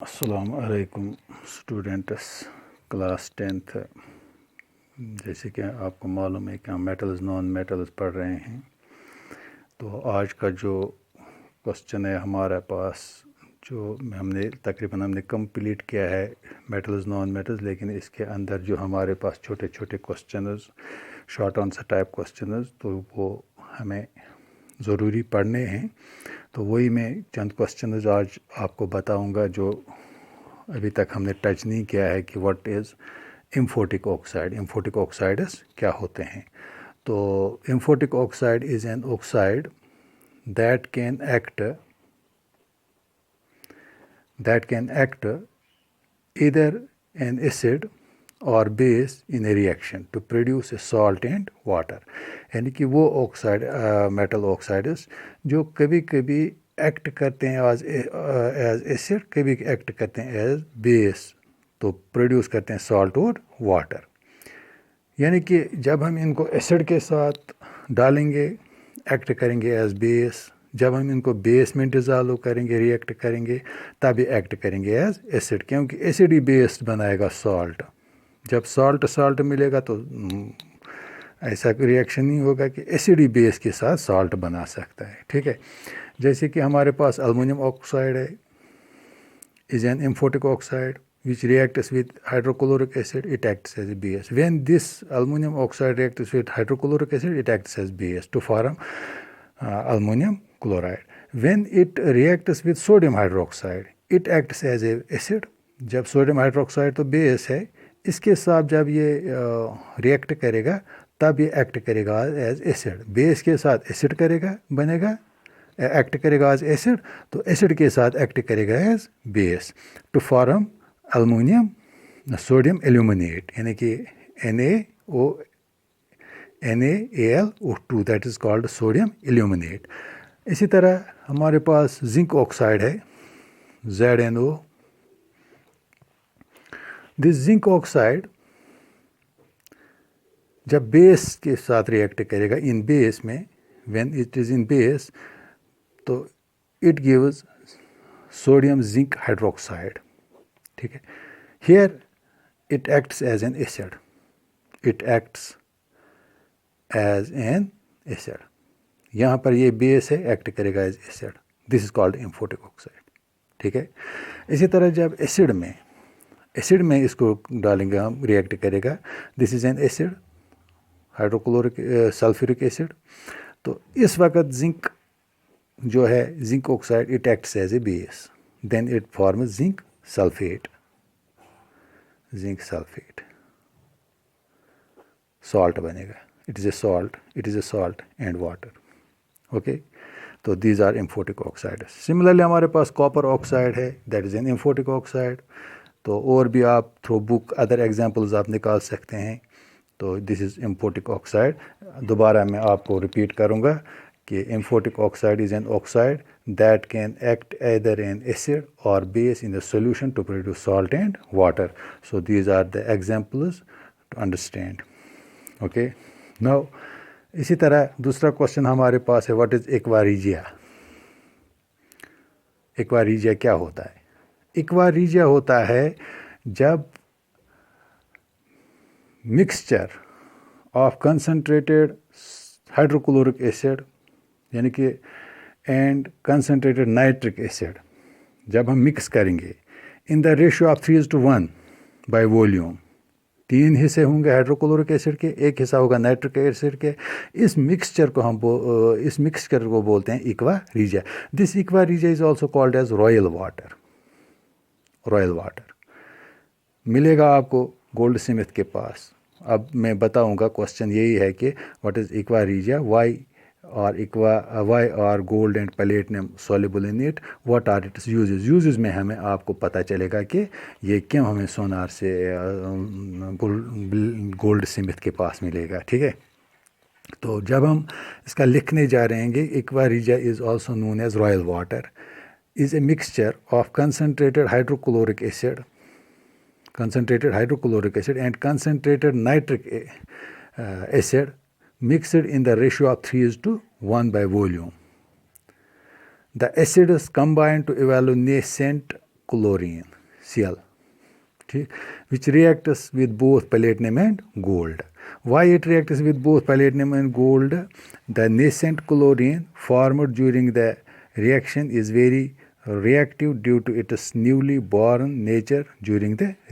السلام علیکم students class 10th جیسے کہ آپ کو معلوم ہے کہ ہم میٹلز نان میٹلز پڑھ رہے ہیں. تو آج کا جو کوسچن ہے ہمارے پاس جو ہم نے کمپلیٹ کیا ہے میٹلز نان میٹلز، لیکن اس کے اندر جو ہمارے پاس چھوٹے چھوٹے questions short answer type questions تو وہ ہمیں ضروری پڑھنے ہیں. تو وہی میں چند کوسچنز آج آپ کو بتاؤں گا جو ابھی تک ہم نے ٹچ نہیں کیا ہے کہ واٹ از امفوٹک آکسائڈ. امفوٹک آکسائڈز کیا ہوتے ہیں؟ تو amphoteric oxide is an oxide that can act either an acid or base in a reaction to produce a salt and water. یعنی کہ وہ آکسائڈ میٹل آکسائڈز جو کبھی کبھی ایکٹ کرتے ہیں ایز ایسڈ، کبھی ایکٹ کرتے ہیں ایز بیس، تو پروڈیوس کرتے ہیں سالٹ اور واٹر. یعنی کہ جب ہم ان کو ایسڈ کے ساتھ ڈالیں گے ایکٹ کریں گے ایز بیس، جب ہم ان کو بیس میں ڈیزالو کریں گے ریئیکٹ کریں گے تبھی ایکٹ کریں گے ایز ایسڈ، کیونکہ ایسڈ ہی بیس بنائے گا سالٹ. جب سالٹ ملے گا تو ایسا ریئیکشن نہیں ہوگا کہ ایسڈ ہی بیس کے ساتھ سالٹ بنا سکتا ہے. ٹھیک ہے، جیسے کہ ہمارے پاس المونیم آکسائڈ ہے، is an amphotic oxide which reacts with hydrochloric acid, it acts as a base. When this aluminum oxide reacts with hydrochloric acid, it acts as base to form aluminum chloride. When it reacts with sodium hydroxide, it acts as a acid. جب sodium hydroxide تو بیس ہے، اس کے ساتھ جب یہ react کرے گا تب یہ ایکٹ کرے گا ایز ایسڈ. بیس کے ساتھ ایسڈ کرے گا، بنے گا ایکٹ کرے گا ایز ایسڈ، تو ایسڈ کے ساتھ ایکٹ کرے گا as base to form aluminium sodium aluminate, یعنی کہ NaAlO2 that is called sodium aluminate. اسی طرح ہمارے پاس زنک آکسائڈ ہے ZnO. دس زنک آکسائڈ جب بیس کے ساتھ ریئیکٹ کرے گا ان بیس میں، when it is in base, تو it gives sodium zinc hydroxide. ٹھیک ہے، here it acts as an acid, یہاں پر یہ بیس ہے، ایکٹ کرے گا as acid. This is called amphoteric oxide. ٹھیک ہے، اسی طرح جب ایسڈ میں اس کو ڈالیں گے ہم، ریئیکٹ کرے گا، this is an acid hydrochloric sulphuric acid. تو اس وقت زنک جو ہے zinc oxide it acts as a base, then it forms zinc sulphate salt بنے گا. It is a salt and water. Okay, تو these are amphoteric oxide. Similarly ہمارے پاس کاپر آکسائڈ ہے، that is an amphoteric oxide. تو اور بھی آپ تھرو بک ادر ایگزامپلز آپ نکال سکتے ہیں. تو دس از امفوٹک آکسائڈ. دوبارہ میں آپ کو ریپیٹ کروں گا کہ amphoteric oxide is an oxide that can act either an acid اور base in the solution to produce salt and water. So these are the examples to understand. Okay, now اسی طرح دوسرا کوشچن ہمارے پاس ہے، what is ایکواریجیا. ایکواریجیا کیا ہوتا ہے؟ ایکواریجیا ہوتا ہے جب mixture of concentrated hydrochloric acid یعنی کہ اینڈ کنسنٹریٹڈ نائٹرک ایسڈ جب ہم مکس کریں گے in the ratio of 3:1 by volume. 3 حصے ہوں گے ہائیڈروکلورک ایسڈ کے، 1 حصہ ہوگا نائٹرک ایسڈ کے. اس مکسچر کو بولتے ہیں aqua regia. This aqua regia is also called as royal water. ملے گا آپ کو گولڈ سمتھ کے پاس. اب میں بتاؤں گا، کوشچن یہی ہے کہ what is aqua regia, why are gold and platinum soluble in it, what are its uses میں ہمیں آپ کو پتہ چلے گا کہ یہ کیوں ہمیں سونار سے گولڈ سمتھ کے پاس ملے گا. ٹھیک ہے، تو جب ہم اس کا لکھنے جا رہے ہیں گے، aqua regia is also known as royal water is a mixture of concentrated hydrochloric acid and concentrated nitric acid mixed in the ratio of 3:1 by volume. The acids combine to evaluate nascent chlorine, Cl, which reacts with both platinum and gold. Why it reacts with both platinum and gold? The nascent chlorine formed during the reaction is very reactive due to its newly born nature during the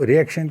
reaction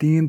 3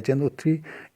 HNO3,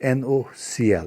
NOCl,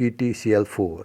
PtCl4।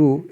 2,